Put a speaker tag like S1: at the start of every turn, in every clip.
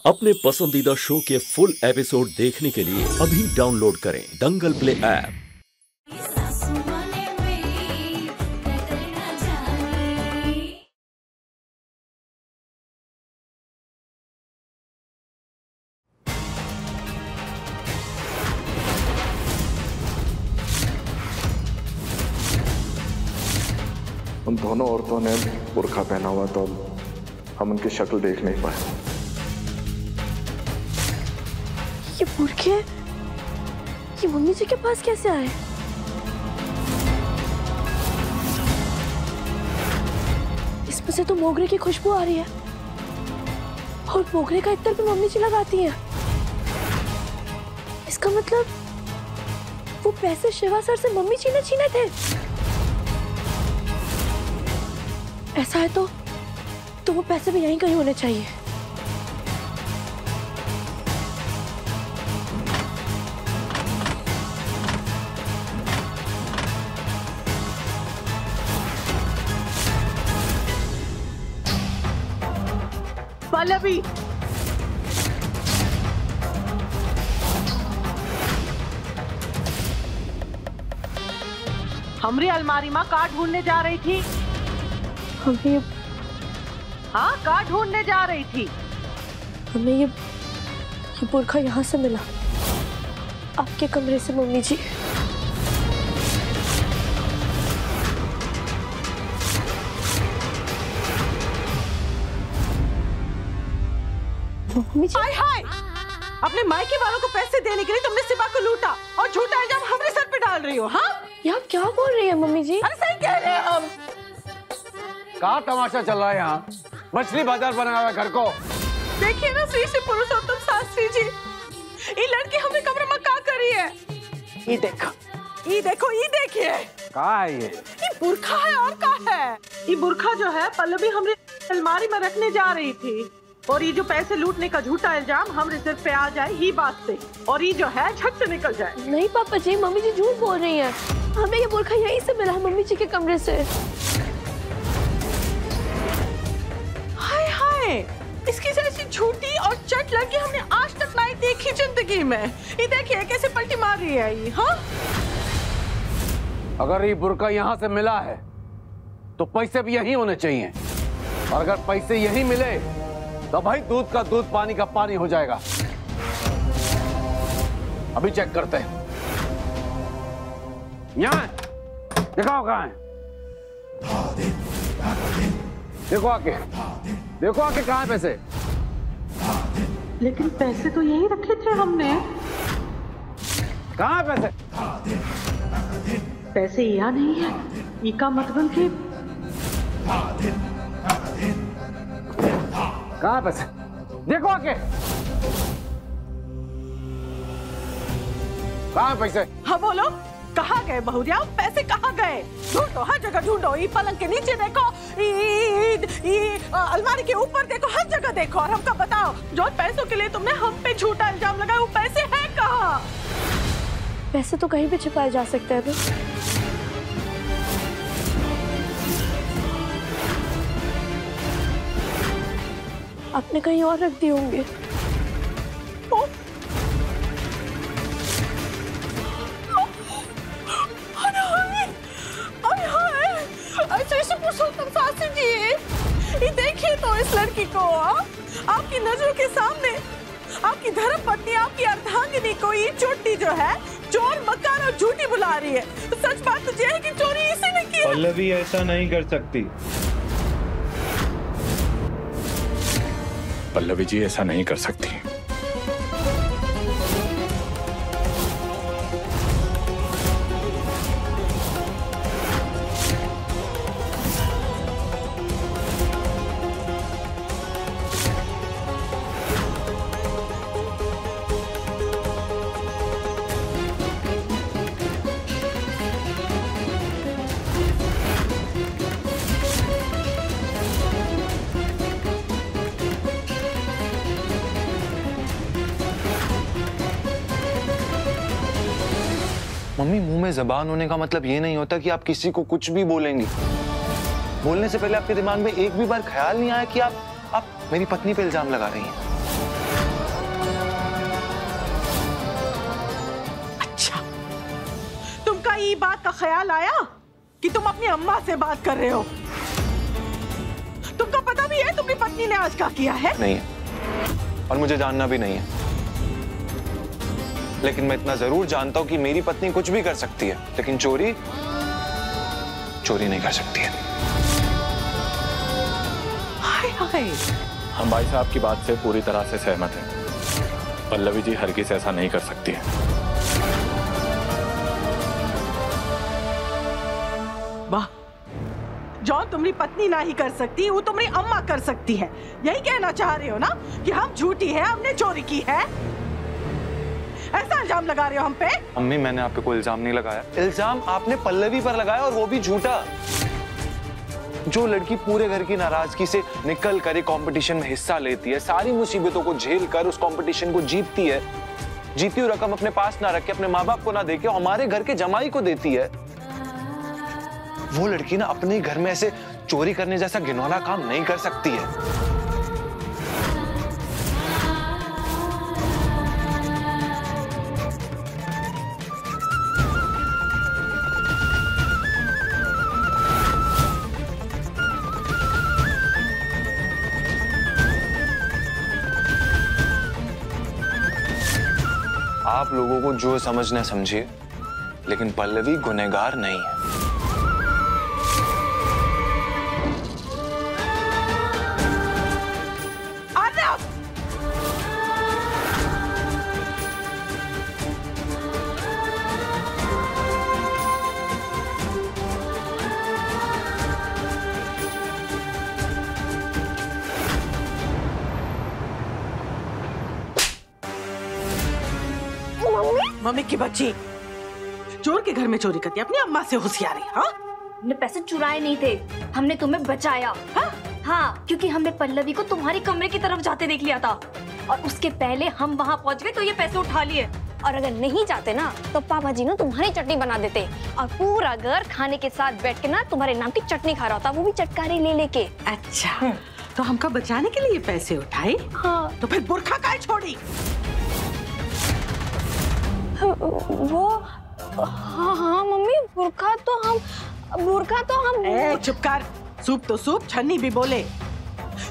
S1: अपने पसंदीदा शो के फुल एपिसोड देखने के लिए अभी डाउनलोड करें दंगल प्ले ऐप।
S2: उन दोनों औरतों ने बुर्का पहना हुआ तो हम उनकी शक्ल देख नहीं पाए।
S3: ये बुर्के ये मम्मी जी के पास कैसे आए? इसमें से तो मोगरे की खुशबू आ रही है और मोगरे का इत्र भी मम्मी जी लगाती हैं। इसका मतलब वो पैसे शिवा सर से मम्मी जी ने छीने थे। ऐसा है तो वो पैसे भी यहीं कहीं होने चाहिए।
S4: पल्लवी, हमरी अलमारी में का ढूंढने जा रही थी? हाँ, का ढूंढने जा रही थी?
S3: हमें ये बुर्का यहाँ से मिला, आपके कमरे से मम्मी जी। मम्मी जी,
S4: हाय हाय, अपने मायके वालों को पैसे देने के लिए तुमने सिवा को लूटा और झूठा इल्जाम हमारे सर पे डाल रही हो। हाँ,
S3: ये आप क्या बोल रही है मम्मी जी?
S4: अरे सही कह रहे हैं हम।
S5: क्या तमाशा चल रहा है यहाँ? मछली बाजार बना हुआ है घर को।
S4: देखिए ना श्री पुरुषोत्तम शास्त्री जी, ये लड़की हमने कमरे में क्या करी है? ये देखो, ये देखो, ये देखिए।
S5: क्या है ये?
S4: बुर्खा है और क्या है? ये बुर्खा जो है पल्लवी हमरी अलमारी में रखने जा रही थी और ये जो पैसे लूटने का झूठा इल्जाम हमरे सिर पे आ जाए ही बात से, और ये जो है झट से निकल जाए।
S3: नहीं पापा जी, मम्मी जी झूठ बोल रही हैं। हमें ये बुर्खा यहीं से मिला है, मम्मी जी के कमरे से।
S4: इसकी जैसी झूठी और चट लड़की हमने आज तक नहीं देखी जिंदगी में। ये देखिए कैसे पलटी मार रही है ये। हाँ,
S5: अगर ये बुर्का यहाँ से मिला है तो पैसे भी यहीं होने चाहिए, और अगर पैसे यहीं मिले तो भाई दूध का दूध पानी का पानी हो जाएगा। अभी चेक करते हैं। यहाँ दिखाओ कहाँ है, देखो आके, देखो आके कहाँ है पैसे।
S4: लेकिन पैसे तो यही रखे थे हमने।
S5: कहाँ है पैसे?
S4: पैसे यहाँ नहीं है, ई का मतलब कि
S5: कहाँ है पैसे? देखो आके, कहाँ है पैसे?
S4: हाँ बोलो, कहाँ गए बहुरिया? पैसे कहाँ गए? ढूंढो, हर जगह ढूंढो। ये पलंग के नीचे देखो, अलमारी के ऊपर देखो, हर जगह देखो, और हमको बताओ जो पैसों के लिए तुमने हम पे झूठा इल्जाम लगाया वो पैसे हैं कहाँ?
S3: पैसे तो कहीं भी छिपाए जा सकते हैं ना। आपने कहीं और रख दिए होंगे।
S4: ये देखिए तो इस लड़की को, आपकी नजरों के सामने आपकी धर्मपत्नी, आपकी अर्धांगिनी को ये चोटी जो है चोर, मक्कार और झूठी बुला रही है। सच बात तो यह है कि चोरी इसी ने की है।
S6: पल्लवी ऐसा नहीं कर सकती।
S2: पल्लवी जी ऐसा नहीं कर सकती।
S7: मम्मी, मुंह में जबान होने का मतलब ये नहीं होता कि आप किसी को कुछ भी बोलेंगी। बोलने से पहले आपके दिमाग में एक भी बार ख्याल नहीं आया कि आप मेरी पत्नी पे इल्जाम लगा रही हैं।
S4: का ख्याल आया कि तुम अपनी अम्मा से बात कर रहे हो? तुमको पता भी है तुम्हारी पत्नी ने आज क्या किया है?
S7: नहीं है, और मुझे जानना भी नहीं है। लेकिन मैं इतना जरूर जानता हूं कि मेरी पत्नी कुछ भी कर सकती है, लेकिन चोरी नहीं कर सकती है।
S4: हाय हाय।
S8: हम भाई साहब की बात से पूरी तरह से सहमत हैं। पल्लवी जी हरगिज़ ऐसा नहीं कर सकती है।
S4: वाह, जो तुम्हारी पत्नी ना ही कर सकती वो तुम्हारी अम्मा कर सकती है। यही कहना चाह रहे हो ना कि हम झूठी है, हमने चोरी की है? ऐसा इल्जाम लगा रहे हो हम पे?
S7: अम्मी, मैंने आप पे कोई इल्जाम नहीं लगाया। इल्जाम आपने पल्लवी पर लगाया, और वो भी झूठा। जो लड़की पूरे घर की नाराजगी से निकल कर एक कंपटीशन में हिस्सा लेती है, सारी मुसीबतों को झेल कर उस कंपटीशन को जीतती है, जीती हुई रकम अपने पास ना रख के, अपने माँ बाप को ना देके हमारे घर के जमाई को देती है, वो लड़की ना अपने घर में ऐसे चोरी करने जैसा घिनौना काम नहीं कर सकती है। आप लोगों को जो समझना समझिए, लेकिन पल्लवी गुनहगार नहीं है।
S4: मम्मी की बच्ची चोर के घर में चोरी करती है, अपनी अम्मा से होशियारी। हाँ,
S9: हमने पैसे चुराए नहीं थे, हमने तुम्हें बचाया। हाँ, क्योंकि हमने पल्लवी को तुम्हारे कमरे की तरफ जाते देख लिया था, और उसके पहले हम वहाँ पहुँच गए तो ये पैसे उठा लिए। और अगर नहीं जाते ना तो पापा जी ना तुम्हारी चटनी बना देते, और पूरा घर खाने के साथ बैठ के ना तुम्हारे नाम की चटनी खा रहा था, वो भी चटकारी ले लेके।
S4: अच्छा, तो हमको बचाने के लिए पैसे उठाए?
S9: हाँ।
S4: तो फिर बुर्खा काहे छोड़ी?
S9: वो हाँ मम्मी, बुर्खा तो हम
S4: चुप कर, सूप तो सूप, छन्नी भी बोले।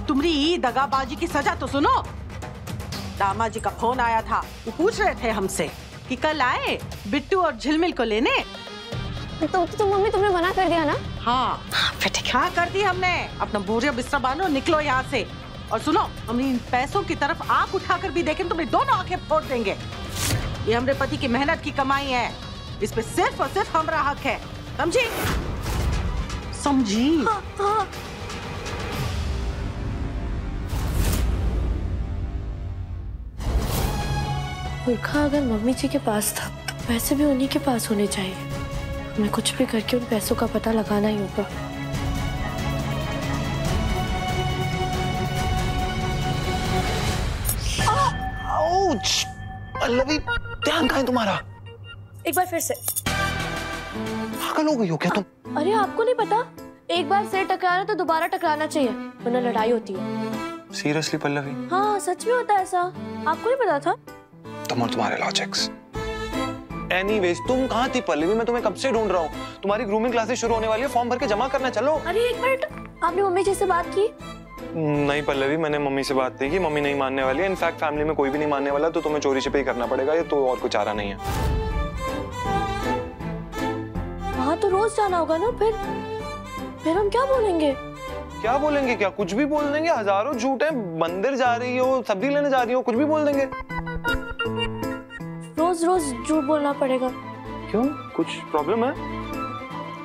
S4: तुम्हारी दगाबाजी की सजा तो सुनो। दामाद जी का फोन आया था, वो पूछ रहे थे हमसे कि कल आए बिट्टू और झिलमिल को लेने।
S9: तो मम्मी तुमने मना कर दिया ना?
S4: हाँ, हाँ कर दी हमने। अपना बोरिया बिस्तरा बांधो, निकलो यहाँ से। और सुनो, हम इन पैसों की तरफ आंख उठाकर भी देखें तुम्हारी दोनों आंखें फोड़ देंगे। ये हमारे पति की मेहनत की कमाई है, इस पे सिर्फ और सिर्फ हमारा हक है, समझी? समझी?
S9: हाँ, हाँ।
S3: बुर्खा अगर मम्मी जी के पास था तो पैसे भी उन्हीं के पास होने चाहिए। हमें कुछ भी करके उन पैसों का पता लगाना ही होगा।
S7: पल्लवी, ध्यान कहाँ है तुम्हारा?
S3: एक बार फिर से।
S7: पागल हो गई हो क्या तुम?
S3: अरे आपको नहीं पता, एक बार सिर टकराना तो दोबारा टकराना चाहिए, वरना लड़ाई होती है।
S7: सीरियसली पल्लवी?
S3: हाँ, सच में होता है ऐसा। आपको नहीं पता था?
S7: तुम और तुम्हारे लॉजिक्स। एनीवेज, तुम कहाँ थी पल्लवी? मैं तुम्हें कब से ढूंढ रहा हूँ। तुम्हारी ग्रूमिंग क्लासेस शुरू होने वाली है, फॉर्म भर के जमा करना, चलो।
S3: अरे एक मिनट, आपने मम्मी जी से बात की?
S7: नहीं पल्लवी, मैंने मम्मी से बात नहीं की। मम्मी नहीं मानने वाली है, इनफैक्ट फैमिली में कोई भी नहीं मानने वाला, तो तुम्हें चोरी छिपे ही करना पड़ेगा, ये तो और कुछ चारा नहीं है।
S3: वहाँ तो रोज जाना होगा ना, फिर हम क्या बोलेंगे?
S7: क्या बोलेंगे? क्या कुछ भी बोल देंगे। हजारों झूठ है, मंदिर जा रही हो, सब्जी लेने जा रही हो, कुछ भी बोल देंगे।
S3: रोज रोज झूठ बोलना पड़ेगा?
S7: क्यों, कुछ प्रॉब्लम है?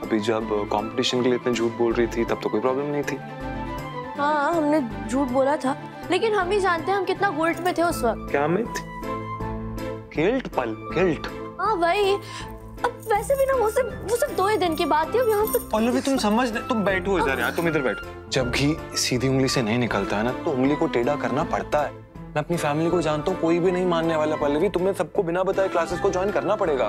S7: अभी जब कंपटीशन के लिए इतने झूठ बोल रही थी तब तो कोई प्रॉब्लम नहीं थी।
S3: हाँ, हमने झूठ बोला था, लेकिन हम ही जानते हैं हम कितना गिल्ट में थे उस वक्त।
S7: क्या में? गिल्ट? गिल्ट?
S3: हाँ वही। अब वैसे भी ना वो सिर्फ 2 ही दिन की बात थी। अब यहाँ पे
S7: पल्लवी तुम समझ नहीं, तुम बैठो इधर यार, तुम इधर बैठो। जब घी सीधी उंगली से नहीं निकलता है ना, तो उंगली को टेढ़ा करना पड़ता है। मैं अपनी फैमिली को जानता हूँ, कोई भी नहीं मानने वाला पल्लवी। तुम्हें सबको बिना बताए क्लासेस को ज्वाइन करना पड़ेगा।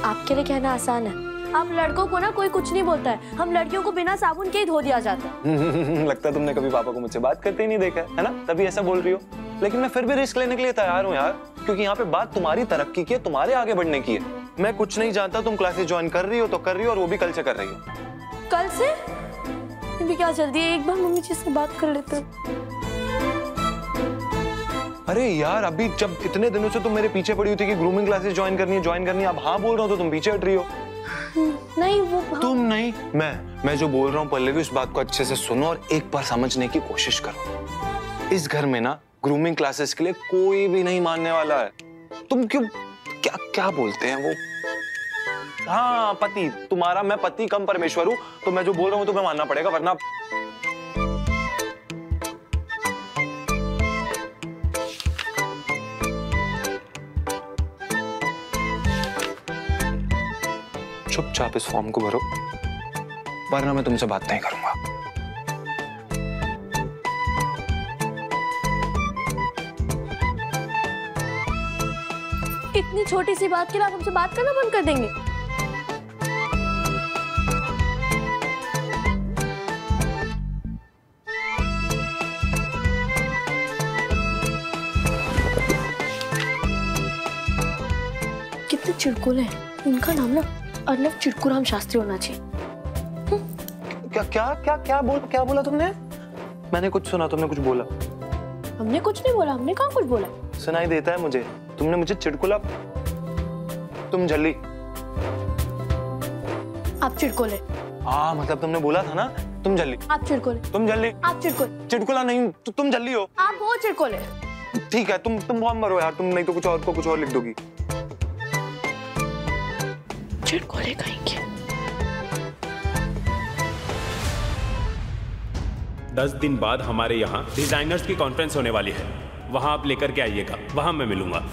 S3: आपके लिए कहना आसान है, आप लड़कों को ना कोई कुछ नहीं बोलता है, हम लड़कियों को बिना साबुन के ही धो दिया जाता है।
S7: लगता है तुमने कभी पापा को मुझसे बात करते ही नहीं देखा है ना, तभी ऐसा बोल रही हो। लेकिन मैं फिर भी रिस्क लेने के लिए तैयार हूँ यार, क्योंकि यहाँ पे बात तुम्हारी तरक्की की है, तुम्हारे आगे बढ़ने की है। मैं कुछ नहीं जानता, तुम क्लासेस ज्वाइन कर रही हो तो कर रही हो, और वो भी कल से कर रही हो।
S3: कल से? अभी क्या जल्दी है, एक बार मम्मी जी से बात कर लेते।
S7: अरे यार, अभी जब इतने दिनों से तुम मेरे पीछे पड़ी हुई थी कि ग्रूमिंग क्लासेस ज्वाइन करनी है, अब हाँ बोल रहा हूँ तो तुम पीछे हट रही हो।
S3: नहीं वो
S7: तुम नहीं, मैं जो बोल रहा हूँ पल्लवी, उस बात को अच्छे से सुनो और एक बार समझने की कोशिश करो। इस घर में ना ग्रूमिंग क्लासेस के लिए कोई भी नहीं मानने वाला है। तुम क्यों क्या बोलते हैं वो, हाँ पति तुम्हारा, मैं पति कम परमेश्वर हूँ, तो मैं जो बोल रहा हूँ तुम्हें मानना पड़ेगा, वरना चुपचाप इस फॉर्म को भरो, वरना मैं तुमसे बात नहीं करूंगा।
S3: इतनी छोटी सी बात के लिए आप हमसे बात करना बंद कर देंगे? कितने चिड़कुल हैं। इनका नाम ना अर्नव चिड़कुराम शास्त्री होना चाहिए।
S7: क्या बोला तुमने? मैंने कुछ सुना, तुमने कुछ बोला?
S3: हमने कुछ नहीं बोला, हमने कहाँ कुछ बोला।
S7: सुनाई देता है मुझे, तुमने मुझे चिड़कुला, तुम झल्ली,
S3: आप चिड़कोले।
S7: मतलब तुमने बोला था ना तुम झल्ली,
S3: आप चिड़कोले,
S7: तुम झल्ली,
S3: आप चिड़कोले।
S7: चिड़कुला नहीं, तुम झल्ली हो,
S3: आप हो चिड़कोले।
S7: ठीक है, तुम फॉर्म भरो यार, तुम नहीं तो कुछ और लिख दोगी।
S3: चिड़कोले कहेंगे।
S10: 10 दिन बाद हमारे यहाँ डिजाइनर्स की कॉन्फ्रेंस होने वाली है, वहां आप लेकर के आइएगा, वहां मैं मिलूंगा।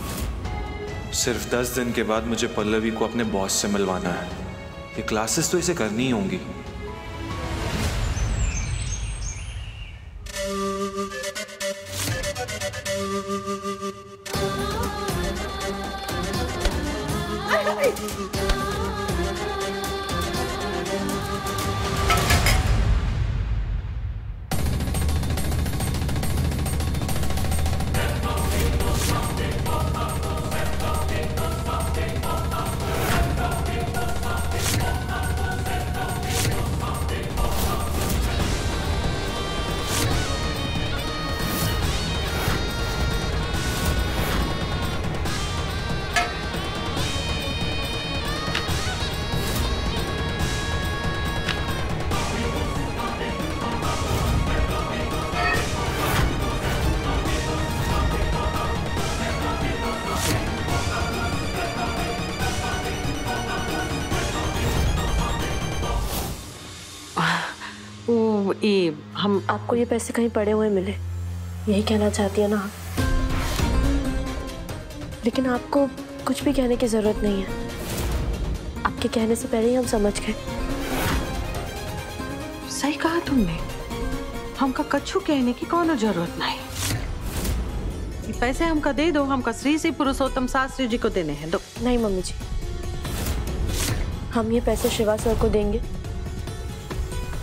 S11: सिर्फ 10 दिन के बाद मुझे पल्लवी को अपने बॉस से मिलवाना है। ये क्लासेस तो इसे करनी ही होंगी।
S4: हम
S3: आपको ये पैसे कहीं पड़े हुए मिले, यही कहना चाहती है ना आप? लेकिन आपको कुछ भी कहने की जरूरत नहीं है, आपके कहने से पहले ही हम समझ गए।
S4: सही कहा तुमने, हमका कछु कहने की कोनो जरूरत नहीं। ये पैसे हमका दे दो, हमका श्री श्री पुरुषोत्तम शास्त्री जी को देने हैं, दो।
S3: नहीं मम्मी जी, हम ये पैसे शिवा सर को देंगे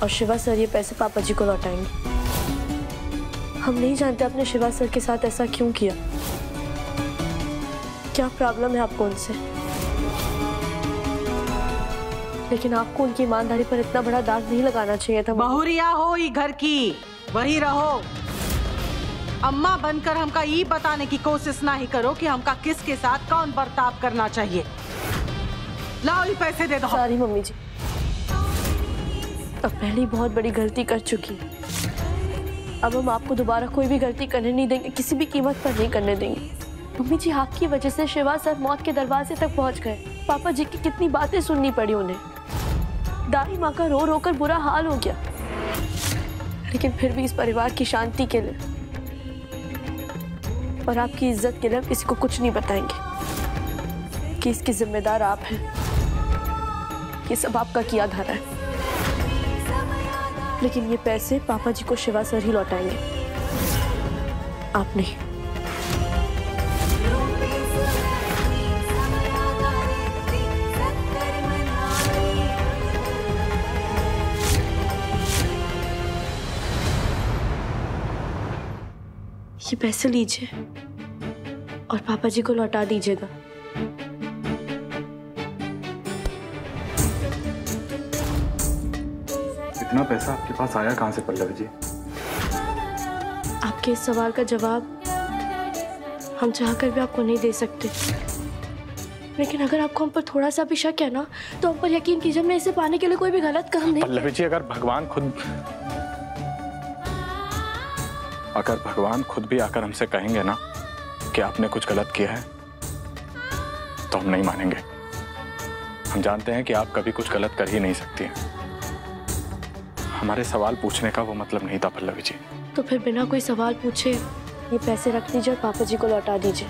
S3: और शिवा सर ये पैसे पापा जी को लौटाएंगे। हम नहीं जानते आपने शिवा सर के साथ ऐसा क्यों किया, क्या प्रॉब्लम है आपको उनसे, लेकिन आपको उनकी ईमानदारी पर इतना बड़ा दाग नहीं लगाना चाहिए था।
S4: बहुरिया हो ये घर की, वही रहो। अम्मा बनकर हमका ये बताने की कोशिश ना ही करो कि हमका किसके साथ कौन बर्ताव करना चाहिए। लाओ ये पैसे दे दो।
S3: सॉरी मम्मी जी, अब पहले बहुत बड़ी गलती कर चुकी, अब हम आपको दोबारा कोई भी गलती करने नहीं देंगे, किसी भी कीमत पर नहीं करने देंगे। मम्मी जी, आपकी वजह से शिवा सर मौत के दरवाजे तक पहुंच गए। पापा जी की कितनी बातें सुननी पड़ी उन्हें, दाई माँ का रो रो कर बुरा हाल हो गया, लेकिन फिर भी इस परिवार की शांति के लिए और आपकी इज्जत के लिए हम किसी को कुछ नहीं बताएंगे कि इसकी जिम्मेदार आप हैं। ये सब आपका किया धरा है, लेकिन ये पैसे पापा जी को शिवा सर ही लौटाएंगे, आप नहीं। ये पैसे लीजिए और पापा जी को लौटा दीजिएगा।
S8: इतना पैसा आपके पास आया कहाँ से पल्लवी जी?
S3: आपके इस सवाल का जवाब हम चाहकर भी आपको नहीं दे सकते, लेकिन अगर आपको हम पर थोड़ा सा भी शक है ना, तो हम पर यकीन कीजिए, हमने इसे पाने के लिए कोई भी गलत काम नहीं।
S8: पल्लवी जी, अगर भगवान खुद भी आकर हमसे कहेंगे ना कि आपने कुछ गलत किया है, तो हम नहीं मानेंगे। हम जानते हैं कि आप कभी कुछ गलत कर ही नहीं सकती हैं। हमारे सवाल पूछने का वो मतलब नहीं था पल्लवी जी।
S3: तो फिर बिना कोई सवाल पूछे ये पैसे रख दीजिए और पापा जी को लौटा दीजिए।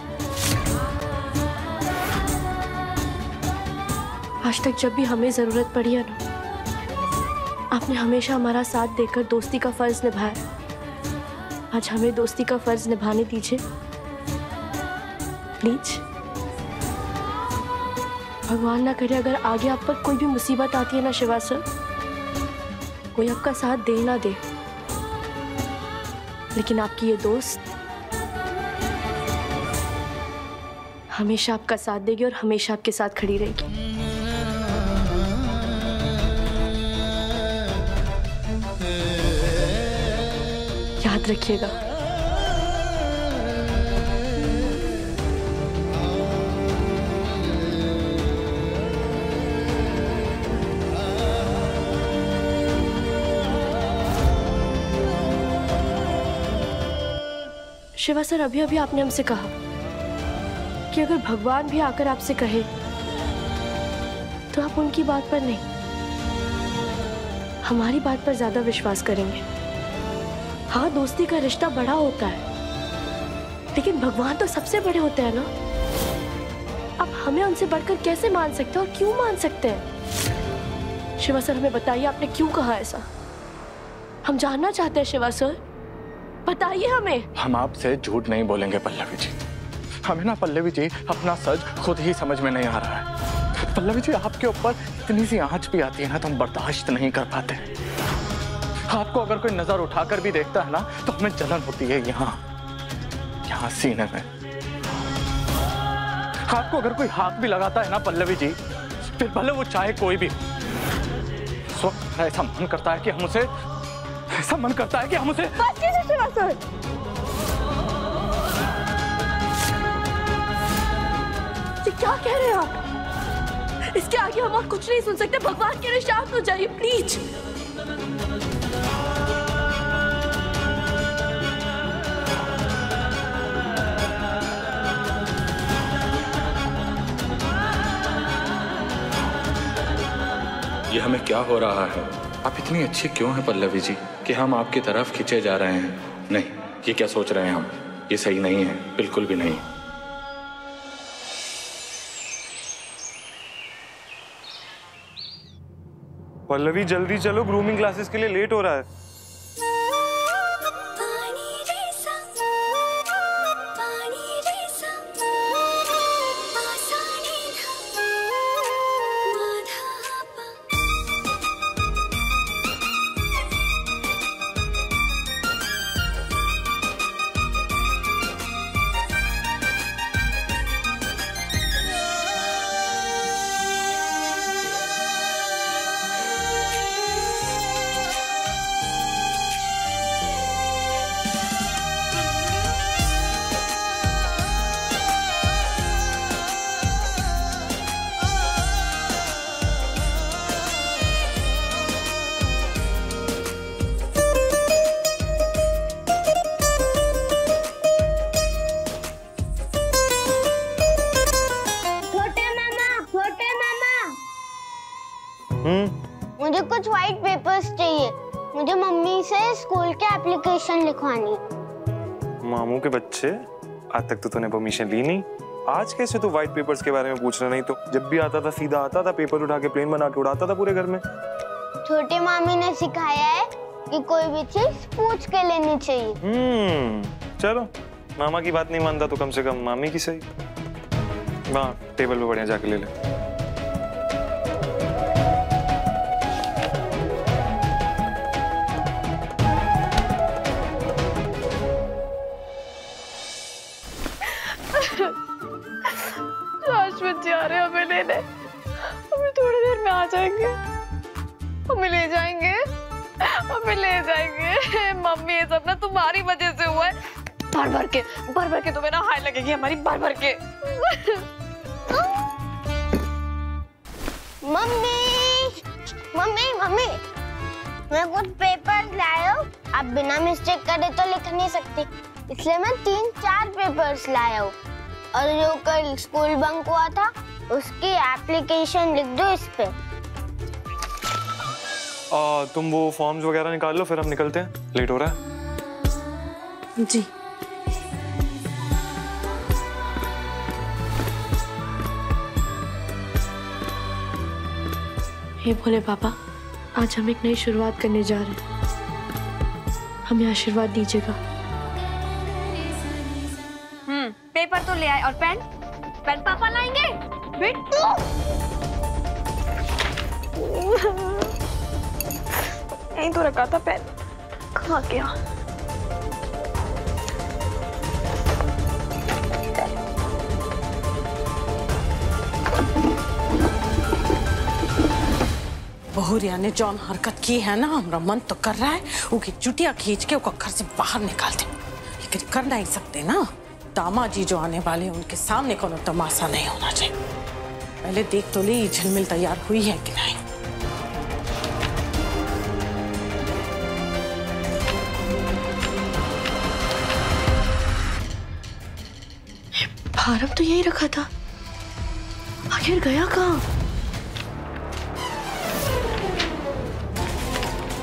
S3: आज तक जब भी हमें जरूरत पड़ी है ना, आपने हमेशा हमारा साथ देकर दोस्ती का फर्ज निभाया। आज हमें दोस्ती का फर्ज निभाने दीजिए प्लीज। भगवान ना करे अगर आगे आप पर कोई भी मुसीबत आती है ना शिवा सर, कोई आपका साथ दे ना दे, लेकिन आपकी ये दोस्त हमेशा आपका साथ देगी और हमेशा आपके साथ खड़ी रहेगी। याद रखिएगा। शिवा सर, अभी अभी आपने हमसे कहा कि अगर भगवान भी आकर आपसे कहे तो आप उनकी बात पर नहीं, हमारी बात पर ज्यादा विश्वास करेंगे। हाँ, दोस्ती का रिश्ता बड़ा होता है, लेकिन भगवान तो सबसे बड़े होते हैं ना। अब हमें उनसे बढ़कर कैसे मान सकते हैं और क्यों मान सकते हैं? शिवा सर, हमें बताइए आपने क्यों कहा ऐसा? हम जानना चाहते हैं शिवा सर, बताइए हमें।
S8: हम आपसे झूठ नहीं बोलेंगे पल्लवी जी। हमें ना पल्लवी जी अपना सच खुद ही समझ में नहीं आ रहा है। पल्लवी जी, आपके ऊपर इतनी सी आंच भी आती है ना तो हम बर्दाश्त नहीं कर पाते। आपको अगर कोई नजर उठाकर भी देखता है ना तो हमें जलन होती है यहाँ सीने में। आपको अगर कोई हाथ भी लगाता है ना पल्लवी जी, फिर भले वो चाहे कोई भी, उस वक्त ऐसा मन करता है कि हम उसे
S3: शिवा सर, क्या कह रहे हैं आप? इसके आगे हम और कुछ नहीं सुन सकते। भगवान के लिए शांत हो जाइए प्लीज।
S8: ये हमें क्या हो रहा है? आप इतनी अच्छी क्यों हैं पल्लवी जी कि हम आपकी तरफ खींचे जा रहे हैं? नहीं, ये क्या सोच रहे हैं हम? ये सही नहीं है, बिल्कुल भी नहीं।
S11: पल्लवी जल्दी चलो, ग्रूमिंग क्लासेस के लिए लेट हो रहा है।
S12: मुझे कुछ व्हाइट पेपर्स चाहिए। मुझे मम्मी से स्कूल के एप्लीकेशन लिखवानी।
S11: मामू के बच्चे, आज तक तो तूने परमिशन ली नहीं, आज कैसे तू व्हाइट पेपर्स के बारे में पूछ रहा? नहीं तो जब भी आता था सीधा आता था, पेपर उठा के प्लेन बना के उड़ाता था पूरे घर में।
S12: छोटी मामी ने सिखाया है कि कोई भी चीज पूछ के लेनी चाहिए।
S11: चलो, मामा की बात नहीं मानता तो कम से कम मामी की सही। वहाँ टेबल पे बढ़िया जाके ले ले।
S4: राजवत जी आ रहे हैं हमें लेने, हमें थोड़ी देर में आ जाएंगे, हमें ले जाएंगे।
S3: हमें ले जाएंगे। मम्मी ये सब ना तुम्हारी वजह से हुआ है। भर भर के तुम्हें ना हाय लगेगी हमारी, भर भर के।
S12: मम्मी मम्मी मम्मी, मैं कुछ पेपर लाया हूँ। आप बिना मिस्टेक करे तो लिख नहीं सकती, इसलिए मैं 3-4 पेपर्स लाया हूँ। और जो कल स्कूल बंक हुआ था उसकी एप्लीकेशन लिख दो इस पे।
S11: तुम वो फॉर्म्स वगैरह निकाल लो, फिर हम निकलते हैं, लेट हो रहा है।
S3: जी हे भोले बाबा, आज हम एक नई शुरुआत करने जा रहे हैं, हमें आशीर्वाद दीजिएगा।
S9: पेपर तो ले आए, और पेन पेन पापा लाएंगे। बेटू
S3: यहीं तो रखा था पेन, कहाँ गया?
S4: बहुरिया ने जौन हरकत की है ना, हमारा मन तो कर रहा है उनकी चुटिया खींच के घर से बाहर निकाल दे, लेकिन कर नहीं सकते ना। दामाजी जो आने वाले हैं उनके सामने कोनो तमाशा नहीं होना चाहिए। पहले देख तो ली झिलमिल तैयार हुई है कि नहीं।
S3: भारत तो यही रखा था, आखिर गया कहाँ?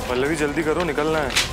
S11: पल्लवी जल्दी करो, निकलना है।